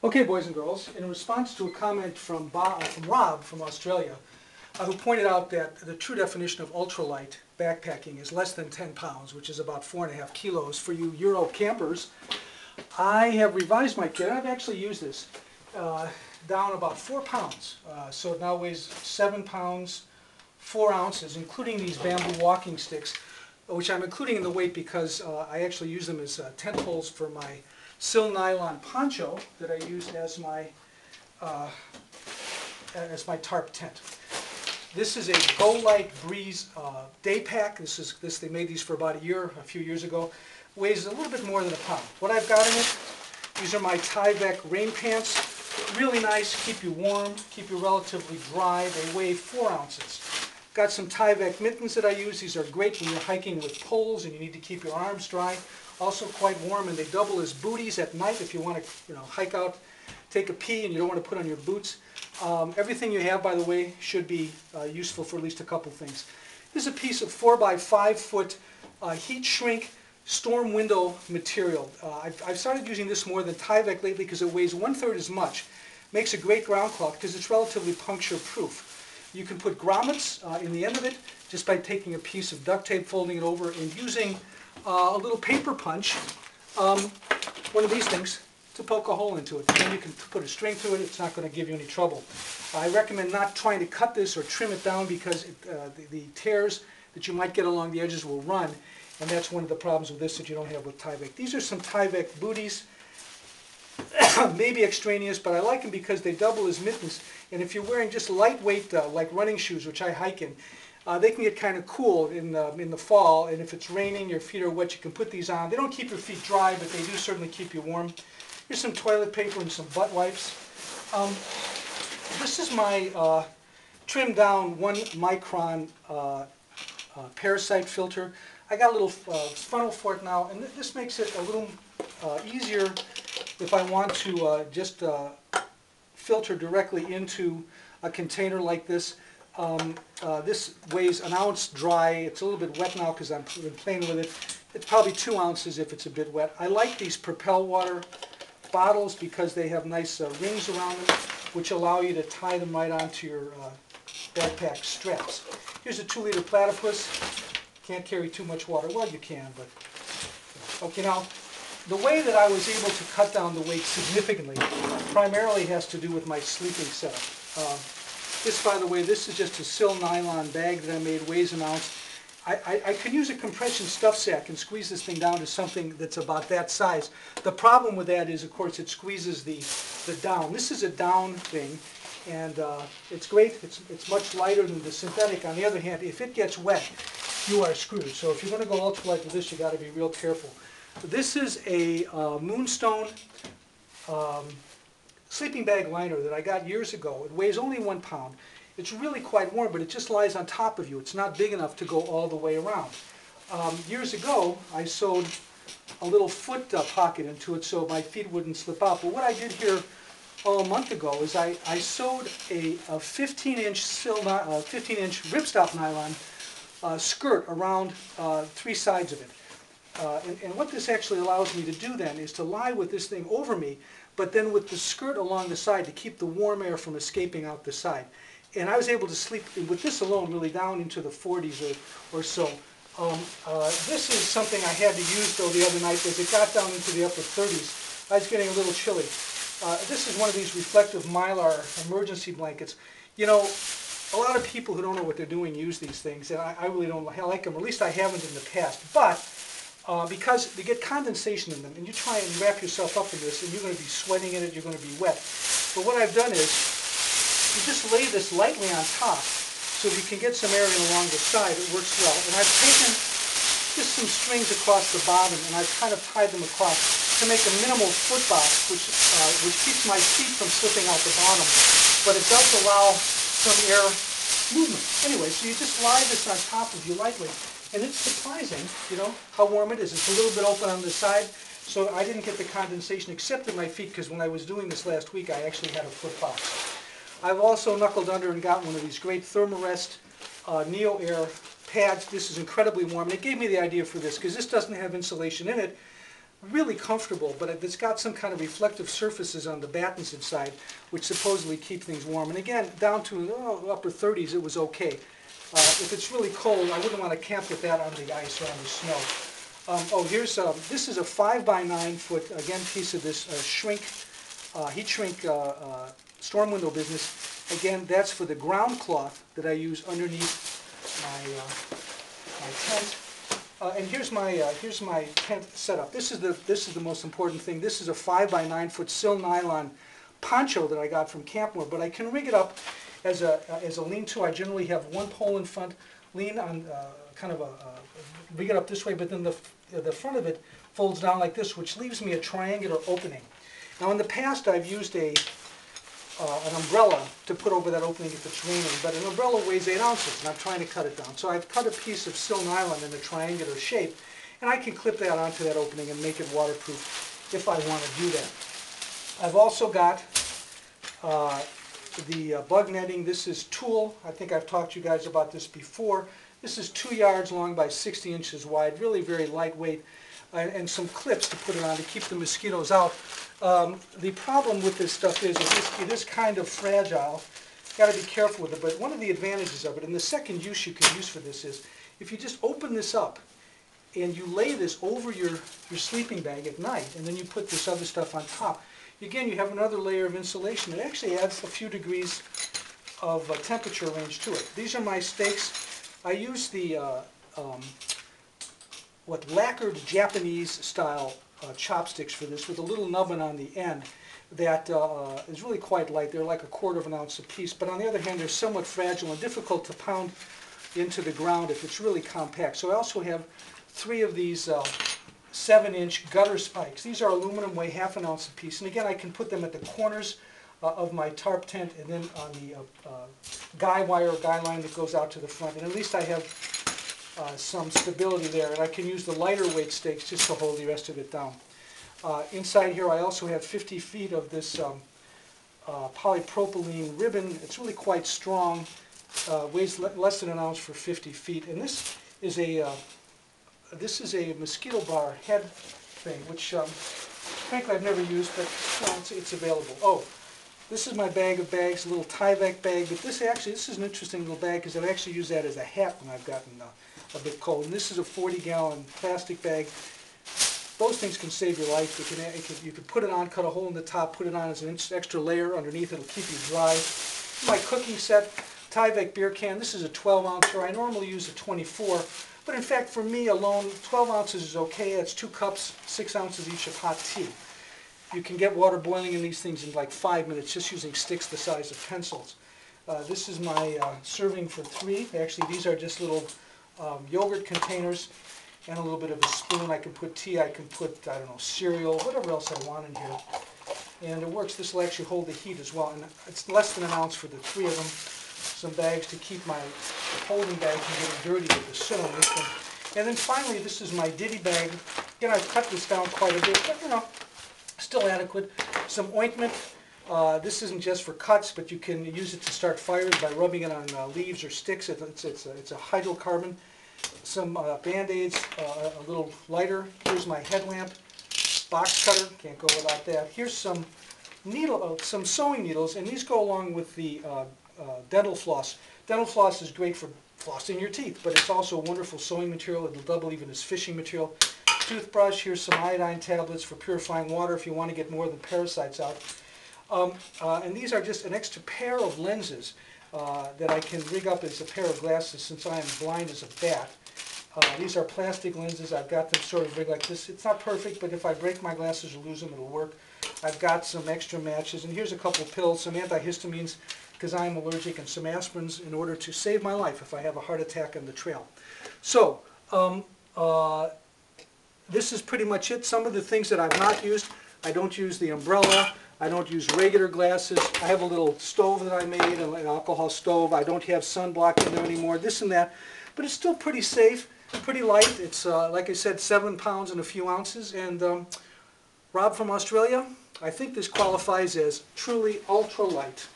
Okay, boys and girls, in response to a comment from Rob from Australia, who pointed out that the true definition of ultralight backpacking is less than 10 pounds, which is about 4.5 kilos for you Euro campers, I have revised my kit. I've actually used this down about 4 pounds. So it now weighs 7 pounds, 4 ounces, including these bamboo walking sticks, which I'm including in the weight because I actually use them as tent poles for my sil nylon poncho that I use as my tarp tent. This is a Go Light Breeze day pack. They made these for about a few years ago. Weighs a little bit more than a pound. What I've got in it, these are my Tyvek rain pants. Really nice, keep you warm, keep you relatively dry. They weigh 4 ounces. Got some Tyvek mittens that I use. These are great when you're hiking with poles and you need to keep your arms dry. Also quite warm, and they double as booties at night if you want to, hike out, take a pee, and you don't want to put on your boots. Everything you have, by the way, should be useful for at least a couple things. This is a piece of 4 by 5 foot heat shrink storm window material. I've started using this more than Tyvek lately because it weighs 1/3 as much. Makes a great ground cloth because it's relatively puncture proof. You can put grommets in the end of it just by taking a piece of duct tape, folding it over, and using a little paper punch, one of these things, to poke a hole into it. Then you can put a string through it. It's not going to give you any trouble. I recommend not trying to cut this or trim it down because the tears that you might get along the edges will run, and that's one of the problems with this that you don't have with Tyvek. These are some Tyvek booties, maybe extraneous, but I like them because they double as mittens, and if you're wearing just lightweight, like running shoes, which I hike in, they can get kind of cool in the fall, and if it's raining, your feet are wet, you can put these on. They don't keep your feet dry, but they do certainly keep you warm. Here's some toilet paper and some butt wipes. This is my trimmed down 1 micron parasite filter. I got a little funnel for it now, and this makes it a little easier if I want to just filter directly into a container like this. This weighs 1 ounce dry. It's a little bit wet now because I've been playing with it. It's probably 2 ounces if it's a bit wet. I like these Propel Water bottles because they have nice rings around them, which allow you to tie them right onto your backpack straps. Here's a 2-liter platypus. Can't carry too much water. Well, you can, but... Okay, now, the way that I was able to cut down the weight significantly primarily has to do with my sleeping setup. This, by the way, this is just a sil nylon bag that I made, weighs 1 ounce. I could use a compression stuff sack and squeeze this thing down to something that's about that size. The problem with that is, of course, it squeezes the down. This is a down thing, and it's great. It's much lighter than the synthetic. On the other hand, if it gets wet, you are screwed. So if you're going to go ultralight with this, you got to be real careful. This is a Moonstone sleeping bag liner that I got years ago. It weighs only 1 pound. It's really quite warm, but it just lies on top of you. It's not big enough to go all the way around. Years ago, I sewed a little foot pocket into it so my feet wouldn't slip out. But what I did here a month ago is I sewed a 15-inch 15-inch ripstop nylon skirt around 3 sides of it. And what this actually allows me to do then is to lie with this thing over me, but then with the skirt along the side to keep the warm air from escaping out the side. And I was able to sleep with this alone really down into the 40s or so. This is something I had to use though the other night as it got down into the upper 30s. I was getting a little chilly. This is one of these reflective mylar emergency blankets. You know, a lot of people who don't know what they're doing use these things, and I really don't like them, or at least I haven't in the past. But because they get condensation in them, and you try and wrap yourself up in this, and you're going to be sweating in it, you're going to be wet. But what I've done is, you just lay this lightly on top, so if you can get some air in along the side, it works well. And I've taken just some strings across the bottom, and I've kind of tied them across to make a minimal foot box, which keeps my feet from slipping out the bottom, but it does allow some air movement. Anyway, so you just lie this on top of you lightly, and it's surprising, how warm it is. It's a little bit open on the side, so I didn't get the condensation except in my feet, because when I was doing this last week, I actually had a foot box. I've also knuckled under and got one of these great Thermarest neoair pads. This is incredibly warm. And it gave me the idea for this, because this doesn't have insulation in it, really comfortable, but it's got some kind of reflective surfaces on the battens inside, which supposedly keep things warm. And again, down to upper 30s, it was okay. If it's really cold, I wouldn't want to camp with that on the ice or on the snow. This is a 5x9 foot, again, piece of this heat shrink storm window business. Again, that's for the ground cloth that I use underneath my tent. And here's my tent setup. This is the most important thing. This is a 5x9 foot sil nylon poncho that I got from Campmore, but I can rig it up as a lean-to. I generally have one pole in front, lean on rig it up this way, but then the front of it folds down like this, which leaves me a triangular opening. Now in the past I've used an umbrella to put over that opening if it's raining, but an umbrella weighs 8 ounces and I'm trying to cut it down. So I've cut a piece of sil nylon in a triangular shape, and I can clip that onto that opening and make it waterproof if I want to do that. I've also got the bug netting. This is tulle. I think I've talked to you guys about this before. This is 2 yards long by 60 inches wide, really very lightweight, and some clips to put it on to keep the mosquitoes out. The problem with this stuff is it is kind of fragile. Got to be careful with it, but one of the advantages of it, and the second use you can use for this, is if you just open this up and you lay this over your sleeping bag at night, and then you put this other stuff on top, again, you have another layer of insulation. It actually adds a few degrees of temperature range to it. These are my stakes. I use the lacquered Japanese style chopsticks for this, with a little nubbin on the end that is really quite light. They're like 1/4 of an ounce apiece, but on the other hand, they're somewhat fragile and difficult to pound into the ground if it's really compact. So I also have 3 of these 7-inch gutter spikes. These are aluminum, weigh 1/2 ounce apiece, and again, I can put them at the corners of my tarp tent and then on the guy wire or guy line that goes out to the front, and at least I have some stability there, and I can use the lighter weight stakes just to hold the rest of it down. Inside here I also have 50 feet of this polypropylene ribbon. It's really quite strong, weighs less than an ounce for 50 feet, and this is a mosquito bar head thing, which frankly I've never used, but it's available. Oh, this is my bag of bags, a little Tyvek bag, but this is an interesting little bag because I've actually used that as a hat when I've gotten a bit cold. And this is a 40-gallon plastic bag. Those things can save your life. You can put it on, cut a hole in the top, put it on as an extra layer underneath. It'll keep you dry. My cooking set, Tyvek beer can. This is a 12-ouncer. I normally use a 24, but in fact for me alone, 12 ounces is okay. That's 2 cups, 6 ounces each of hot tea. You can get water boiling in these things in like 5 minutes just using sticks the size of pencils. This is my serving for 3. Actually, these are just little yogurt containers and a little bit of a spoon. I can put tea, I can put, I don't know, cereal, whatever else I want in here. And it works. This will actually hold the heat as well. And it's less than an ounce for the 3 of them. Some bags to keep my holding bag from getting dirty with the soot on this one. And then finally, this is my ditty bag. Again, I've cut this down quite a bit, but still adequate. Some ointment. This isn't just for cuts, but you can use it to start fires by rubbing it on leaves or sticks. It's a hydrocarbon. Some Band-Aids, a little lighter. Here's my headlamp. Box cutter, can't go without that. Here's some some sewing needles, and these go along with the dental floss. Dental floss is great for flossing your teeth, but it's also a wonderful sewing material. It'll double even as fishing material. Toothbrush. Here's some iodine tablets for purifying water if you want to get more of the parasites out. And these are just an extra pair of lenses that I can rig up as a pair of glasses since I am blind as a bat. These are plastic lenses. I've got them sort of rigged like this. It's not perfect, but if I break my glasses or lose them, it'll work. I've got some extra matches, and here's a couple of pills, some antihistamines because I'm allergic, and some aspirins in order to save my life if I have a heart attack on the trail. So, this is pretty much it. Some of the things that I've not used, I don't use the umbrella. I don't use regular glasses. I have a little stove that I made, an alcohol stove. I don't have sunblock in there anymore, this and that. But it's still pretty safe, pretty light. It's, like I said, 7 pounds and a few ounces. And Rob from Australia, I think this qualifies as truly ultralight.